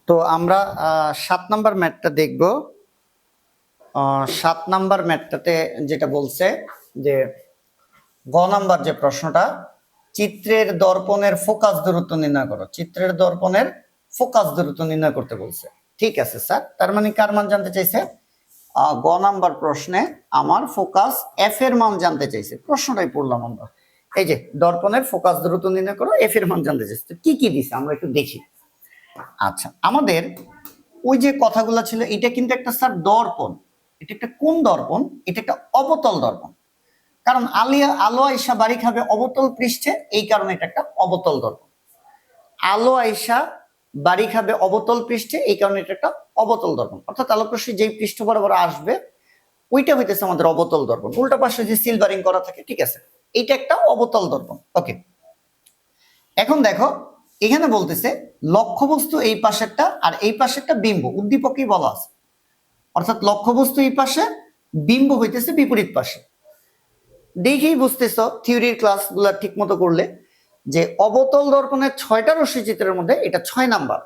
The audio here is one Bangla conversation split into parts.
তো আমরা 7 নাম্বার ম্যাথটা দেখব। 7 নাম্বার ম্যাথটাতে যেটা বলছে যে গ নাম্বার যে প্রশ্নটা, চিত্রের দর্পণের ফোকাস দূরত্ব নির্ণয় করো। চিত্রের দর্পণের ফোকাস দূরত্ব নির্ণয় করতে বলছে। ঠিক আছে স্যার, তার মানে কার মান জানতে চাইছে? গ নাম্বার প্রশ্নে আমার ফোকাস এফ এর মান জানতে চাইছে। প্রশ্নটাই পড়লাম আমরা, এই যে দর্পণের ফোকাস দূরত্ব নির্ণয় করো, এফ এর মান জানতে চাইছে। কি কি দিছে আমরা একটু দেখি। আচ্ছা, আমাদের ওই যে কথাগুলো ছিল, এটা কিন্তু একটা স্যার দর্পণ। এটা একটা কোন দর্পণ? এটা একটা অবতল দর্পণ। কারণ আলো আইসা বাড়ি খাবে অবতল পৃষ্ঠে, এই কারণে এটা একটা অবতল দর্পণ। আলো আইসা বাড়ি খাবে অবতল পৃষ্ঠে, এই কারণে এটা একটা অবতল দর্পণ। অর্থাৎ আলোকরশ্মি যেই পৃষ্ঠ বরাবর আসবে ওইটা হইতেছে আমাদের অবতল দর্পণ। উল্টা পাশে যে সিলভারিং করা থাকে, ঠিক আছে, এটা একটা অবতল দর্পণ। ওকে, এখন দেখো এখানে বলতেছে লক্ষ্যবস্তু এই পাশেরটা আর এই পাশেরটা বিম্ব, উদ্দীপকই বলা আছে। অর্থাৎ লক্ষ্যবস্তু এই পাশে, বিম্ব হইতেছে বিপরীত পাশে। দেখেই বুঝতেছো থিওরির ক্লাসগুলো ঠিক মতো করলে যে অবতল দর্পণের 6টা রশ্মি চিত্রের মধ্যে এটা 6 নাম্বার।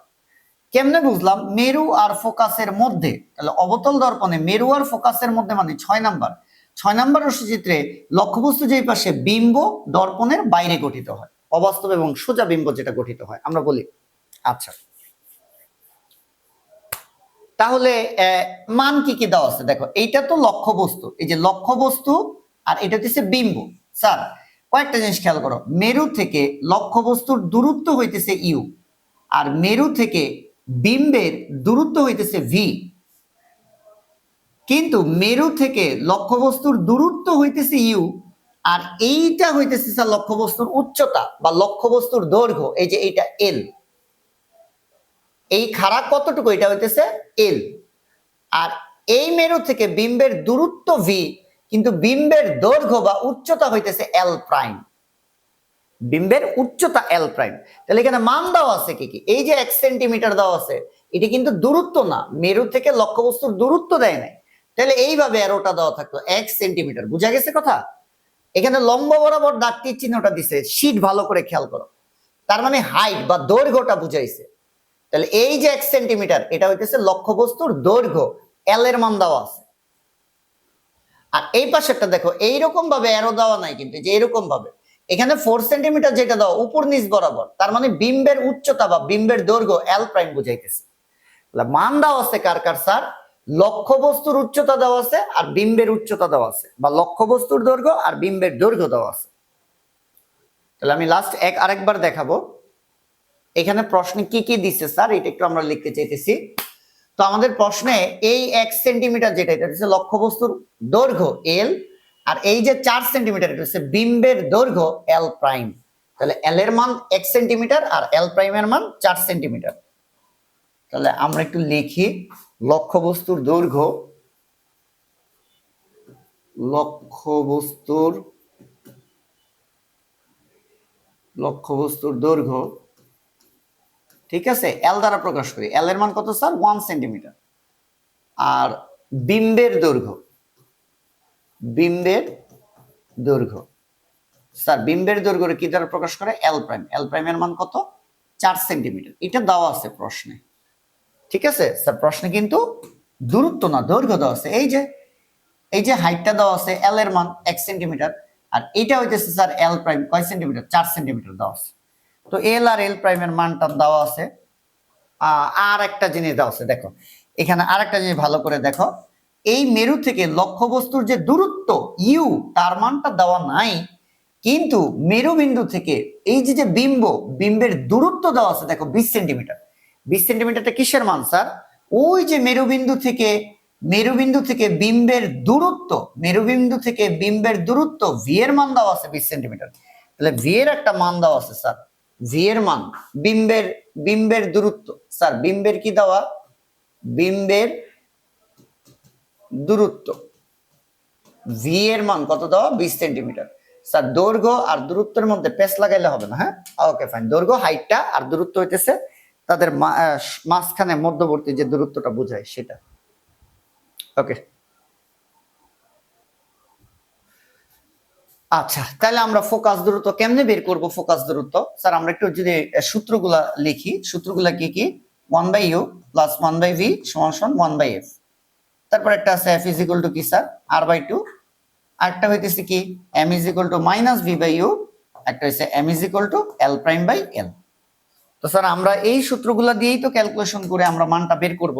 কেমনে বুঝলাম? মেরু আর ফোকাসের মধ্যে, তাহলে অবতল দর্পণে মেরু আর ফোকাসের মধ্যে মানে 6 নাম্বার। 6 নাম্বার রশ্মি চিত্রে লক্ষ্যবস্তু যেই পাশে, বিম্ব দর্পণের বাইরে গঠিত হয়, অবাস্তব এবং সোজা বিম্ব যেটা গঠিত হয় আমরা বলি। আচ্ছা, তাহলে মান কি কি দেওয়া আছে দেখো। এইটা তো লক্ষ্যবস্তু, এই যে লক্ষ্যবস্তু, আর এটা হচ্ছে বিম্ব। স্যার কয়েকটা জিনিস খেয়াল করো। মেরু থেকে লক্ষ্যবস্তুর দূরত্ব হইতেছে ইউ, আর মেরু থেকে বিম্বের দূরত্ব হইতেছে ভি। কিন্তু মেরু থেকে লক্ষ্যবস্তুর দূরত্ব হইতেছে ইউ, আর এইটা হইতেছে স্যার লক্ষ্যবস্তুর উচ্চতা বা লক্ষ্যবস্তুর দৈর্ঘ্য। এই যে এইটা এল, এই খাড়া কতটুকু, এটা হইতেছে এল। আর এই মেরু থেকে বিম্বের দূরত্ব ভি, কিন্তু বিম্বের দৈর্ঘ্য বা উচ্চতা হইতেছে এল প্রাইম। বিম্বের উচ্চতা এল প্রাইম। তাহলে এখানে মান দেওয়া আছে কি কি? এই যে 1 সেন্টিমিটার দেওয়া আছে, এটা কিন্তু দূরত্ব না, মেরু থেকে লক্ষ্যবস্তুর দূরত্ব দেয় নাই। তাহলে এইভাবে অ্যারোটা দেওয়া থাকতো 1 সেন্টিমিটার। বুঝা গেছে কথা? এখানে লম্ব বরাবর দাগটির চিহ্নটা দিছে, শীট ভালো করে খেয়াল করো। তার মানে হাইট বা দৈর্ঘ্যটা বুঝাইছে। তাহলে এই যে 1 সেন্টিমিটার, এটা হইতেছে লক্ষ্যবস্তুর দৈর্ঘ্য, এল এর মান দেওয়া আছে। আর এই পাশেরটা দেখো, এইরকম ভাবে অ্যারো দেওয়া নাই, কিন্তু যে এরকম ভাবে এখানে 4 সেন্টিমিটার যেটা দেওয়া উপর নিচ বরাবর, তার মানে বিম্বের উচ্চতা বা বিম্বের দৈর্ঘ্য এল প্রাইম বুঝাইতেছে। মান দেওয়া আছে কার কার স্যার? লক্ষ্যবস্তুর উচ্চতা দেওয়া আছে আর বিম্বের উচ্চতা দেওয়া আছে, বা লক্ষ্যবস্তুর দৈর্ঘ্য আর বিম্বের দৈর্ঘ্য দেওয়া আছে। তাহলে আমি লাস্ট আরেকবার দেখাবো এখানে প্রশ্নে কি কি দিচ্ছে স্যার, এটা একটু আমরা লিখতে চাইতেছি। তো আমাদের প্রশ্নে এই 1 সেন্টিমিটার যেটা, এটা হচ্ছে লক্ষ্যবস্তুর দৈর্ঘ্য এল, আর এই যে 4 সেন্টিমিটার এটা হচ্ছে বিম্বের দৈর্ঘ্য এল প্রাইম। তাহলে এল এর মান 1 সেন্টিমিটার আর এল প্রাইমের মান 4 সেন্টিমিটার। তাহলে আমরা একটু লিখি লক্ষ্যবস্তুর দৈর্ঘ্য, লক্ষ্যবস্তুর দৈর্ঘ্য, ঠিক আছে, এল দ্বারা প্রকাশ করি। এল এর মান কত স্যার? 1 সেন্টিমিটার। আর বিম্বের দৈর্ঘ্য, স্যার বিম্বের দৈর্ঘ্য কি দ্বারা প্রকাশ করে? এল প্রাইম। এল প্রাইমের মান কত? 4 সেন্টিমিটার। এটা দেওয়া আছে প্রশ্নে, ঠিক আছে স্যার। প্রশ্নে কিন্তু দূরত্ব না, দৈর্ঘ্য দেওয়া আছে। এই যে হাইটটা দেওয়া আছে, এল এর মান 1 সেন্টিমিটার, আর এটা হইতেছে স্যার এল প্রাইম কয় সেন্টিমিটার? 4 সেন্টিমিটার দেওয়া আছে। তো এল আর এল প্রাইমের মানটা দেওয়া আছে। আর একটা জিনিস দেওয়া আছে দেখো, এখানে আর একটা জিনিস ভালো করে দেখো। এই মেরু থেকে লক্ষ্যবস্তুর যে দূরত্ব ইউ, তার মানটা দেওয়া নাই, কিন্তু মেরুবিন্দু থেকে এই যে বিম্বের দূরত্ব দেওয়া আছে দেখো 20 সেন্টিমিটার। 20 সেন্টিমিটারটা কিসের মান স্যার? ওই যে মেরুবিন্দু থেকে বিম্বের দূরত্ব ভি এর মান দেওয়া আছে 20 সেন্টিমিটার। তাহলে ভি এর একটা মান দেওয়া আছে স্যার, ভি এর মান, বিম্বের দূরত্ব। স্যার বিম্বের কি দেওয়া? বিম্বের দূরত্ব ভি এর মান কত দেওয়া? 20 সেন্টিমিটার। স্যার দৈর্ঘ্য আর দূরত্বের মধ্যে পেস লাগাইলে হবে না, হ্যাঁ? Okay fine. দৈর্ঘ্য হাইটটা আর দূরত্ব হইতেছে তাদের মাঝখানে মধ্যবর্তী যে দূরত্বটা বোঝায় সেটা। ওকে, আচ্ছা, তাহলে আমরা ফোকাস দূরত্ব কেমনে বের করব? ফোকাস দূরত্ব স্যার আমরা একটু যদি সূত্রগুলা লিখি। সূত্রগুলা কি কি? One by u plus one by v সমান সমান ওয়ান বাই এফ। তারপর একটা আছে এফ ইজ ইকুয়াল টু কি স্যার আর বাই টু, আরেকটা হইতেছে কি m is equal to minus v by u, একটা হচ্ছে m is equal to l prime by l. তো স্যার আমরা এই সূত্রগুলো দিয়েই তো ক্যালকুলেশন করে আমরা মানটা বের করব।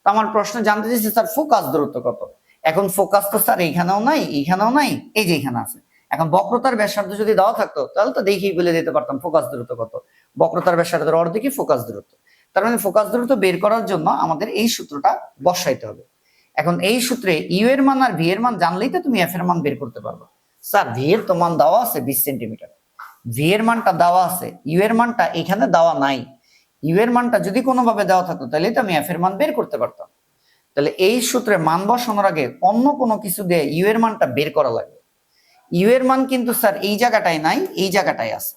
তো আমার প্রশ্ন জানতে চাইছি স্যার ফোকাস দূরত্ব কত। এখন ফোকাস তো স্যার এইখানেও নাই এইখানেও নাই, এই যে এখানে আছে। এখন বক্রতার ব্যাসার্ধ যদি দেওয়া থাকতো তাহলে তো দেখেই বলে দিতে পারতাম ফোকাস দূরত্ব কত। বক্রতার ব্যাসার্ধের অর্ধেকই ফোকাস দূরত্ব। তার মানে ফোকাস দূরত্ব বের করার জন্য আমাদের এই সূত্রটা বসাইতে হবে। এখন এই সূত্রে ইউ এর মান আর ভি এর মান জানলেই তো তুমি এফ এর মান বের করতে পারবে। স্যার ভি এর তো মান দেওয়া আছে 20 সেন্টিমিটার, ভি এর মানটা দেওয়া আছে, ইউ এর মানটা এখানে দেওয়া নাই। ইউ এর মানটা যদি কোনোভাবে দেওয়া থাকতো তাহলে তো আমি এফ এর মান বের করতে পারতাম। তাহলে এই সূত্রে মান বসানোর আগে অন্য কোনো কিছু দিয়ে ইউ এর মানটা বের করা লাগবে। ইউ এর মান কিন্তু স্যার এই জায়গাটায় নাই, এই জায়গাটায় আছে।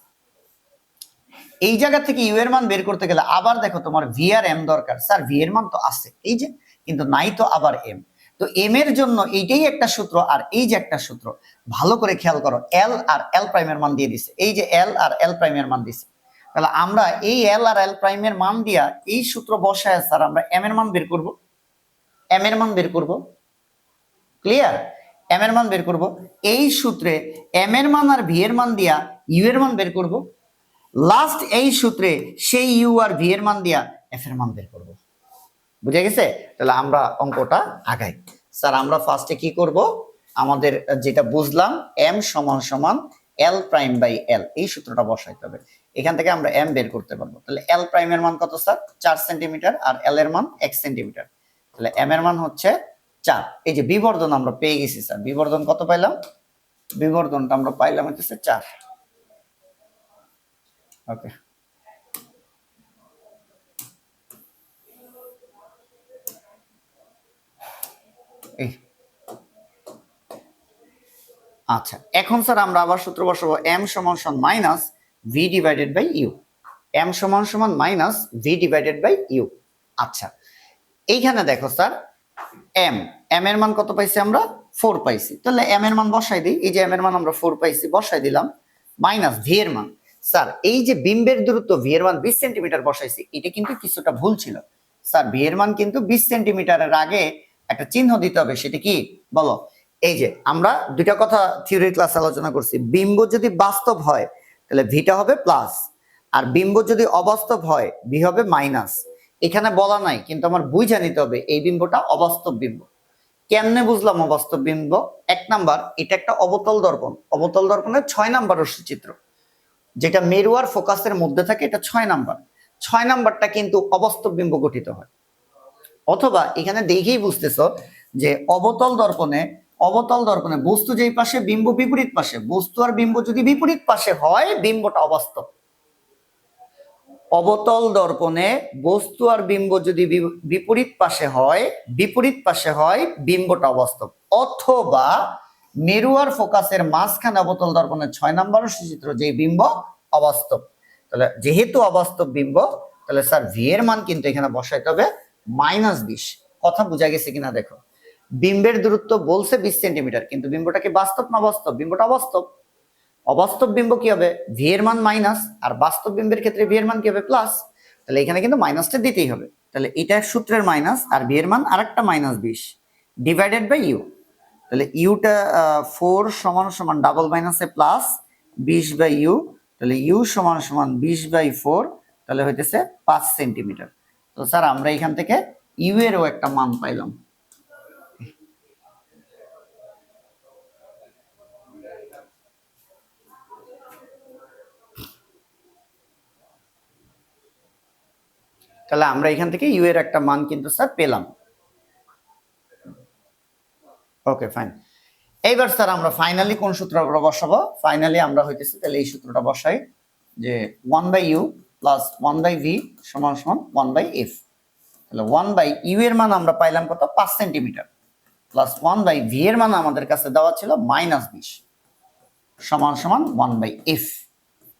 এই জায়গা থেকে ইউ এর মান বের করতে গেলে আবার দেখো তোমার ভি আর এম দরকার। স্যার ভি এর মান তো আছে এই যে, কিন্তু নাই তো আবার এম। তো এম এর জন্য এইটাই একটা সূত্র আর এই যে একটা সূত্র, ভালো করে খেয়াল করো। এল আর এল প্রাইমের মান দিয়ে দিছে, এই যে এল আর এল প্রাইমের মান দিছে। তাহলে আমরা এই এল আর এল প্রাইমের মান দিয়া এই সূত্র বসায় স্যার আমরা এম এর মান বের করব, এম এর মান বের করব। ক্লিয়ার? এম এর মান বের করব। এই সূত্রে এম এর মান আর ভি এর মান দিয়া ইউ এর মান বের করব। লাস্ট এই সূত্রে সেই ইউ আর ভি এর মান দিয়া এফ এর মান বের করব। বুঝে গেছে? তাহলে আমরা অঙ্কটা আগাই। স্যার আমরা ফার্স্টে কি করব, আমাদের যেটা বুঝলাম এম সমান সমান এল প্রাইম বাই এল, এই সূত্রটা বসাইতে হবে। এখান থেকে আমরা এম বের করতে পারবো। তাহলে এল প্রাইমের মান কত স্যার? 4 সেন্টিমিটার আর এল এর মান 1 সেন্টিমিটার। তাহলে এম এর মান হচ্ছে 4। এই যে বিবর্ধন আমরা পেয়ে গেছি স্যার। বিবর্ধন কত পাইলাম? বিবর্ধনটা আমরা পাইলাম হচ্ছে 4। ওকে, এই আচ্ছা, এখন স্যার আমরা আবার সূত্র বসাবো এম সমান সমান minus v divided by u. M সমান সমান minus v divided by u. আচ্ছা, এইখানে দেখো স্যার এম, এম এর মান কত পাইছি আমরা? 4 পাইছি। তাহলে এম এর মান বসাই দিই। এই যে এম এর মান আমরা 4 পাইছি, বসাই দিলাম। মাইনাস ভি এর মান, স্যার এই যে বিম্বের দূরত্ব ভি এর মান 20 সেন্টিমিটার বসাইছি, এটা কিন্তু কিছুটা ভুল ছিল। স্যার ভি এর মান কিন্তু 20 সেন্টিমিটারের আগে একটা চিহ্ন দিতে হবে, সেটা কি বলো? এই যে আমরা দুইটা কথা থিওরি ক্লাস আলোচনা করছি, বিম্ব যদি বাস্তব হয় তাহলে ভিটা হবে প্লাস, আর বিম্ব যদি অবাস্তব হয় ভি হবে মাইনাস। এখানে বলা নাই কিন্তু আমার বুঝে নিতে হবে এই বিম্বটা অবাস্তব বিম্ব। কেমনে বুঝলাম অবাস্তব বিম্ব? 1 নাম্বার, এটা একটা অবতল দর্পণ। অবতল দর্পণের 6 নাম্বার রশ্মিচিত্র, যেটা মেরু আর ফোকাসের মধ্যে থাকে, এটা 6 নাম্বার। 6 নাম্বারটা কিন্তু অবাস্তব বিম্ব গঠিত হয়। অথবা এখানে দেখেই বুঝতেছো যে অবতল দর্পণে বস্তু যেই পাশে, বিম্ব বিপরীত পাশে। বস্তু আর বিম্ব যদি বিপরীত পাশে হয় বিম্বটা অবাস্তব। অবতল দর্পণে বস্তু আর বিম্ব যদি বিপরীত পাশে হয় বিম্বটা অবাস্তব। অথবা মেরু আর ফোকাসের মাঝখানে অবতল দর্পণের 6 নাম্বার চিত্র, যে বিম্ব অবাস্তব। তাহলে যেহেতু অবাস্তব বিম্ব, তাহলে স্যার ভি এর মান কিন্তু এখানে বসাইতে হবে -20। কথা বোঝা গেছে কিনা দেখো। বিম্বের দূরত্ব বলছে 20 সেন্টিমিটার, কিন্তু বিম্বটা কি বাস্তব না বাস্তব? বিম্বটা অবাস্তব। অবাস্তব বিম্ব কি হবে? ভি এর মান মাইনাস, আর বাস্তব বিম্বের ক্ষেত্রে ভি এর মান কি হবে? প্লাস। তাহলে এখানে কিন্তু মাইনাসটা দিতেই হবে। তাহলে এটা সূত্রের মাইনাস, আর ভি এর মান আরেকটা -20 ডিভাইডেড বাই ইউ। তাহলে ইউটা 4 সমান সমান ডাবল মাইনাসে প্লাস 20 বাই ইউ। তাহলে ইউ সমান সমান 20 বাই 4, তাহলে হইতেছে 5 সেন্টিমিটার। তো স্যার আমরা এখান থেকে ইউ এরও একটা মান পাইলাম। তাহলে আমরা এখান থেকে ইউ এর একটা মান কিন্তু স্যার পেলাম। Okay fine. এইবার স্যার আমরা ফাইনালি কোন সূত্রটা বসাবো? ফাইনালি আমরা হইতেছে তাহলে এই সূত্রটা বসাই যে 1 by u plus 1 by v সমান সমান 1 বাই এফ। তাহলে 1 বাই ইউ এর মান আমরা পাইলাম কত? 5 সেন্টিমিটার, প্লাস 1 বাই ভি এর মান আমাদের কাছে দেওয়া ছিল -20 সমান সমান 1 বাই এফ।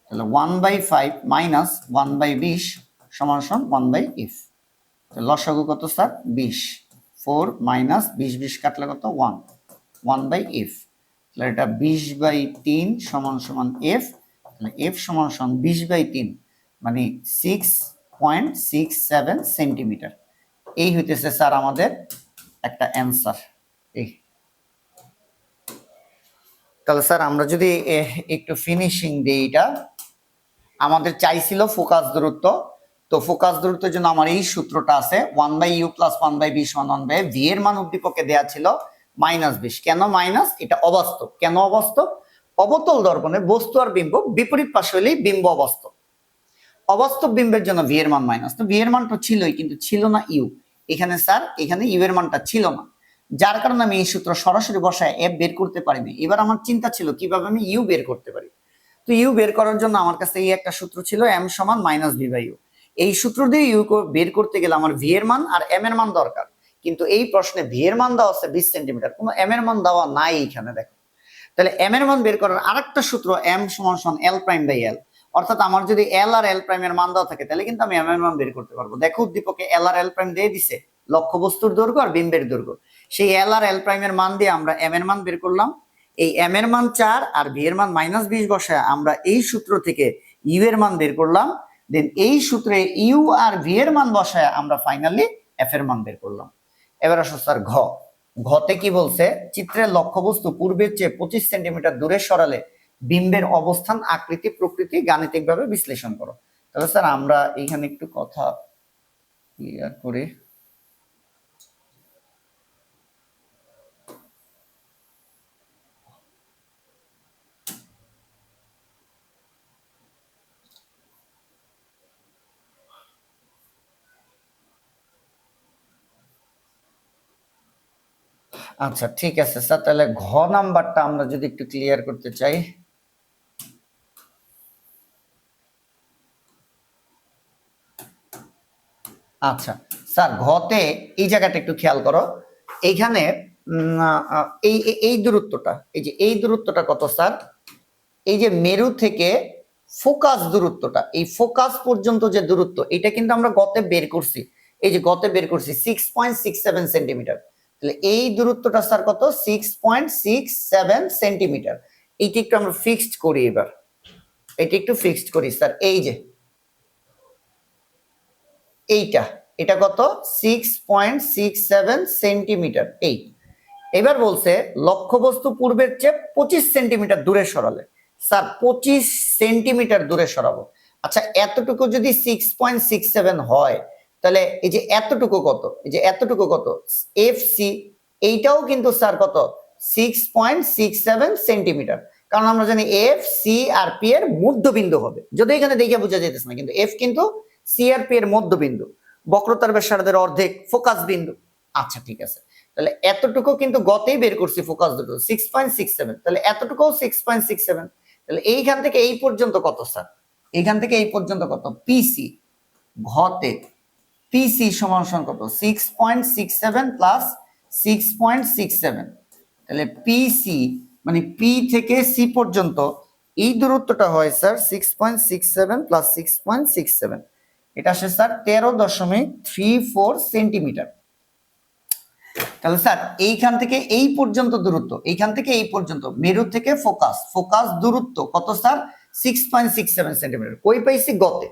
তাহলে 1 বাই 5 মাইনাস 1 বাই 20 সমান সমান 1 বাই এফ। লসাগু কত স্যার? 20। 4 মাইনাস 20 কাটলে কত? 1 1 বাই এফ। তাহলে এটা 20 বাই 3 সমান সমান এফ। তাহলে এফ সমান সমান 20 বাই 3 মানে 6 6.67 সেন্টিমিটার। এই হইতেছে স্যার আমাদের একটা অ্যান্সার। এই তাহলে স্যার আমরা যদি একটু ফিনিশিং দিই, এটা আমাদের চাইছিল ফোকাস দূরত্ব। তো ফোকাস দূরত্বের জন্য আমার এই সূত্রটা আছে 1/u + 1/b = 1/f। ভি এর মান উদ্দীপকে দেয়া ছিল -20। কেন মাইনাস? এটা অবাস্তব। কেন অবাস্তব? অবতল দর্পণে বস্তু আর বিম্ব বিপরীত পাশে হলেই বিম্ব অবাস্তব। অবাস্তব বিম্বের জন্য ভি এর মান মাইনাস। তো ভি এর মান তো ছিলই, কিন্তু ছিল না ইউ। এখানে স্যার এখানে ইউ এর মানটা ছিল না, যার কারণে আমি এই সূত্র সরাসরি বসায় এফ বের করতে পারিনি। এবার আমার চিন্তা ছিল কিভাবে আমি ইউ বের করতে পারি। তো ইউ বের করার জন্য আমার কাছে এই একটা সূত্র ছিল, এম সমান -v/u। এই সূত্র দিয়ে ইউ বের করতে গেলে আমার ভি এর মান আর এম এর মান দরকার, কিন্তু এই প্রশ্নে ভি এর মান দেওয়া আছে 20 সেন্টিমিটার, কোনো এম এর মান দেওয়া নাই এখানে। দেখো, তাহলে এম এর মান বের করার আরেকটা সূত্র এম সমান L'/L। অর্থাৎ আমার যদি এল আর এল প্রাইম এর মান দেওয়া থাকে তাহলে কিন্তু আমি এম এর মান বের করতে পারবো। দেখো উদ্দীপকে এল আর এল প্রাইম দিয়ে দিছে, লক্ষ্যবস্তুর দৈর্ঘ্য আর বিম্বের দৈর্ঘ্য। সেই এল আর এল প্রাইম এর মান দিয়ে আমরা এম এর মান বের করলাম। এই এম এর মান 4 আর ভি এর মান -20 বসায় আমরা এই সূত্র থেকে ইউ এর মান বের করলাম। দেন এই সূত্রে ইউ আর ভি এর মান বসায় আমরা ফাইনালি এফ এর মান বের করলাম। এবার আসো স্যার ঘতে কি বলছে? চিত্রের লক্ষ্যবস্তু পূর্বের চেয়ে 25 সেন্টিমিটার দূরে সরালে বিম্বের অবস্থান, আকৃতি, প্রকৃতি গাণিতিকভাবে বিশ্লেষণ করো। তাহলে স্যার আমরা এইখানে একটু কথা ক্লিয়ার করি। আচ্ছা ঠিক আছে স্যার, তাহলে ঘ নাম্বারটা আমরা যদি একটু ক্লিয়ার করতে চাই। আচ্ছা স্যার, ঘতে এই জায়গাটা একটু খেয়াল করো। এইখানে এই এই দূরত্বটা, এই যে এই দূরত্বটা কত স্যার? এই যে মেরু থেকে ফোকাস দূরত্বটা, এই ফোকাস পর্যন্ত যে দূরত্ব, এটা কিন্তু আমরা গতে বের করছি। এই যে গতে বের করছি 6.67 সেন্টিমিটার। তাহলে এই দূরত্বটা স্যার কত? 6.67 সেন্টিমিটার। এইটা একটু আমরা ফিক্সড করি এবার। এটা একটু ফিক্সড করি স্যার। এই যে এইটা, এটা কত? 6.67 সেন্টিমিটার। এবার বলছে লক্ষ্যবস্তু পূর্বের চেয়ে 25 সেন্টিমিটার দূরে সরালে। স্যার 25 সেন্টিমিটার দূরে সরাবো। আচ্ছা এতটুকু যদি 6.67 হয়, তাহলে এই যে এতটুকু কত? এই যে এতটুকু কত? F c. এইটাও কিন্তু স্যার কত? 6.67 সেন্টিমিটার। কারণ আমরা জানি এফ সি আর পি এর মধ্যবিন্দু হবে, যদি এখানে দেখে বোঝা যাইতেছে না, কিন্তু এফ কিন্তু সি আর পি এর মধ্যবিন্দু, বক্রতার ব্যাসার্ধের অর্ধেক, ফোকাস বিন্দু। আচ্ছা ঠিক আছে, তাহলে এতটুকু কিন্তু গতেই বের করছি ফোকাস দুটো 6.67। তাহলে এতটুকু 6.67। তাহলে এইখান থেকে এই পর্যন্ত কত স্যার? এইখান থেকে এই পর্যন্ত কত? পিসি ঘতে পিসি সমান কত? 6.67 প্লাস 6.67। তাহলে পিসি মানে পি থেকে সি পর্যন্ত এই দূরত্বটা হয় স্যার 6.67 প্লাস 6.67। এটা আসে স্যার 13.34 সেন্টিমিটার। তাহলে স্যার এইখান থেকে এই পর্যন্ত দূরত্ব, এইখান থেকে এই পর্যন্ত মেরু থেকে ফোকাস দূরত্ব কত স্যার? 6.67 সেন্টিমিটার। কই পাইছি? গতে।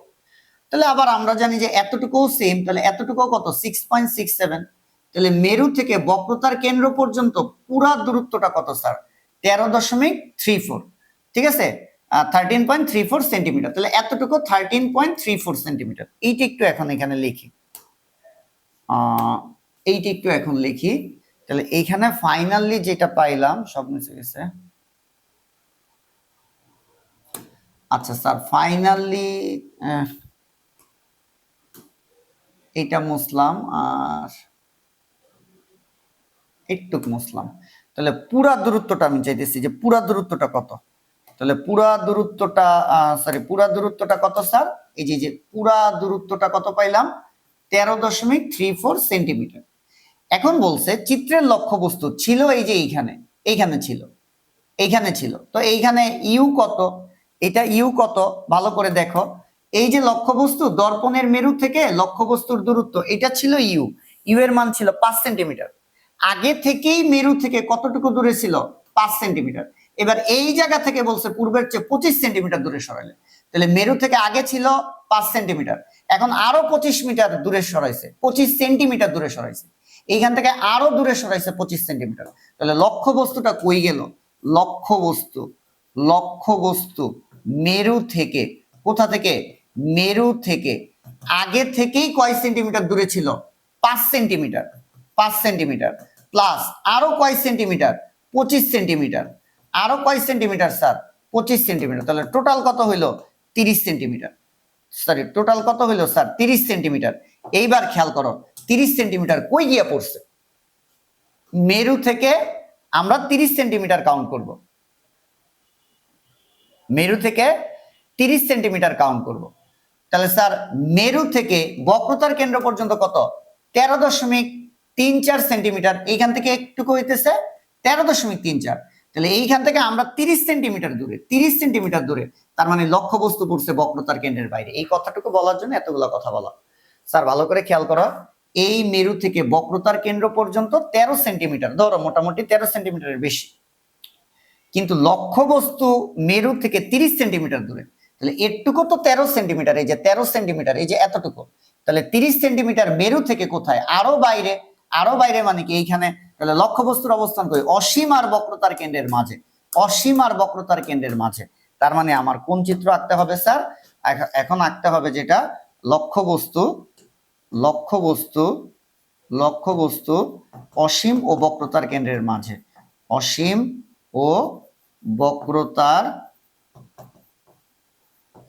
তাহলে আবার আমরা জানি যে এতটুকু সেম, তাহলে এতটুকু কত? 6.67। তাহলে মেরু থেকে বক্রতার কেন্দ্র পর্যন্ত পুরা দূরত্বটা কত স্যার? 13.34। ঠিক আছে, 13.34 সেন্টিমিটার। তাহলে এতটুকু 13.34 সেন্টিমিটার। এইটা একটু এখন এখানে লিখি। এইটা একটু এখন লিখি। তাহলে এইখানে ফাইনালি যেটা পাইলাম সব মিশে গেছে। আচ্ছা স্যার ফাইনালি এটা মুসলাম আর একটু মুসলাম। তাহলে পুরা দূরত্বটা আমি চাইতেছি যে পুরা দূরত্বটা কত। তাহলে পুরা দূরত্বটা পুরা দূরত্বটা কত স্যার? এই যে পুরা দূরত্বটা কত পাইলাম? 13.34 সেন্টিমিটার। এখন বলছে চিত্রের লক্ষ্যবস্তু ছিল এই যে এইখানে ছিল। তো এইখানে ইউ কত? এটা ইউ কত ভালো করে দেখো। এই যে লক্ষ্যবস্তু, দর্পণের মেরু থেকে লক্ষ্যবস্তুর দূরত্ব, এটা ছিল ইউ। ইউ এর মান ছিল 5 সেন্টিমিটার। আগে থেকেই মেরু থেকে কতটুকু দূরে ছিল? 5 সেন্টিমিটার। এবার এই জায়গা থেকে বলছে পূর্বের চেয়ে 25 সেন্টিমিটার দূরে সরালে। তাহলে মেরু থেকে আগে ছিল 5 সেন্টিমিটার, এখন আরো 25 মিটার দূরে সরাইছে, 25 সেন্টিমিটার দূরে সরাইছে, এইখান থেকে আরো দূরে সরাইছে 25 সেন্টিমিটার। তাহলে লক্ষ্য বস্তুটা কই গেল? লক্ষ্য বস্তু মেরু থেকে, কোথা থেকে? মেরু থেকে আগে থেকেই কয় সেন্টিমিটার দূরে ছিল? 5 সেন্টিমিটার। 5 সেন্টিমিটার প্লাস আরো কয় সেন্টিমিটার? 25 সেন্টিমিটার। আরো কয় সেন্টিমিটার স্যার? 25 সেন্টিমিটার। তাহলে টোটাল কত হইলো? 30 সেন্টিমিটার। সরি, টোটাল কত হইলো স্যার? 30 সেন্টিমিটার। এইবার খেয়াল করো 30 সেন্টিমিটার কই গিয়া পড়ছে? মেরু থেকে আমরা 30 সেন্টিমিটার কাউন্ট করব, মেরু থেকে 30 সেন্টিমিটার কাউন্ট করব। তাহলে স্যার মেরু থেকে বক্রতার কেন্দ্র পর্যন্ত কত? 13.34 সেন্টিমিটার। এইখান থেকে একটুকু হইতেছে 13.34। তাহলে এইখান থেকে আমরা 30 সেন্টিমিটার দূরে, 30 সেন্টিমিটার দূরে, তার মানে লক্ষ্য বস্তু পড়ছে বক্রতার কেন্দ্রের বাইরে। এই কথাটুকু বলার জন্য এতগুলো কথা বলা। স্যার ভালো করে খেয়াল করো, এই মেরু থেকে বক্রতার কেন্দ্র পর্যন্ত 13 সেন্টিমিটার, ধরো মোটামুটি 13 সেন্টিমিটারের বেশি, কিন্তু লক্ষ্য বস্তু মেরু থেকে 30 সেন্টিমিটার দূরে। তাহলে এটুকু তো 13 সেন্টিমিটার, এই যে 13 সেন্টিমিটার, এই যে এতটুকু, তাহলে 30 সেন্টিমিটার মেরু থেকে কোথায়? আরো বাইরে। আরো বাইরে মানে কি? এইখানে। তাহলে লক্ষ্য বস্তুর অবস্থান কই? অসীম আর বক্রতার কেন্দ্রের মাঝে, অসীম আর বক্রতার কেন্দ্রের মাঝে। তার মানে আমার কোন চিত্র আঁকতে হবে স্যার? এখন আঁকতে হবে যেটা লক্ষ্য বস্তু, লক্ষ্য বস্তু, লক্ষ্য বস্তু অসীম ও বক্রতার কেন্দ্রের মাঝে, অসীম ও বক্রতার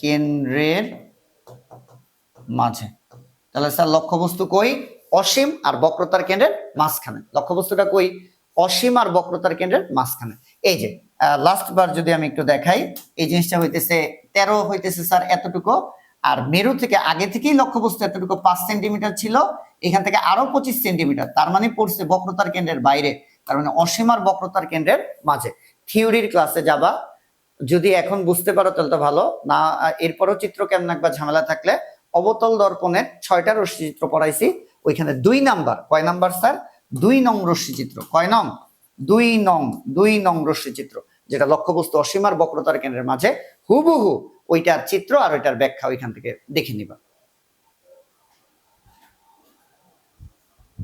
কেন্দ্রের মাঝে। তাহলে স্যার লক্ষ্যবস্তু কই? অসীম আর বক্রতার কেন্দ্রের মাঝখানে। লক্ষ্যবস্তুটা কই? অসীম আর বক্রতার কেন্দ্রের মাঝখানে। এই যে লাস্ট বার যদি আমি একটু দেখাই, এই জিনিসটা হইতেছে 13 হইতেছে স্যার এতটুকু, আর মেরু থেকে আগে থেকেই লক্ষ্যবস্তু এতটুকু 5 সেন্টিমিটার ছিল, এখান থেকে আরো 25 সেন্টিমিটার, তার মানে পড়ছে বক্রতার কেন্দ্রের বাইরে, তার মানে অসীম আর বক্রতার কেন্দ্রের মাঝে। থিওরির ক্লাসে যাবা, যদি এখন বুঝতে পারো তাহলে তো ভালো, না এরপরও চিত্র কেমন একবার ঝামেলা থাকলে অবতল দর্পণের 6টা রশ্মি চিত্র পড়াইছি, ওইখানে 2 নাম্বার, কয় নাম্বার স্যার? 2 নং রশ্মি চিত্র। কয় নং? 2 নং রশ্মি চিত্র, যেটা লক্ষ্যবস্তু অসীম আর বক্রতার কেন্দ্রের মাঝে হুবহু ওইটার চিত্র আর ওইটার ব্যাখ্যা ওইখান থেকে দেখে নিবা।